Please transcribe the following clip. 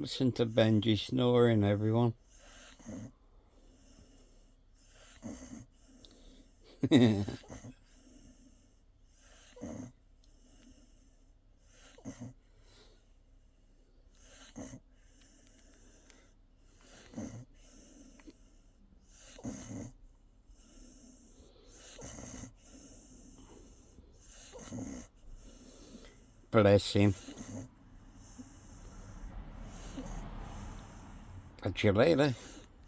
Listen to Benji snoring, everyone. Bless him. Catch you later.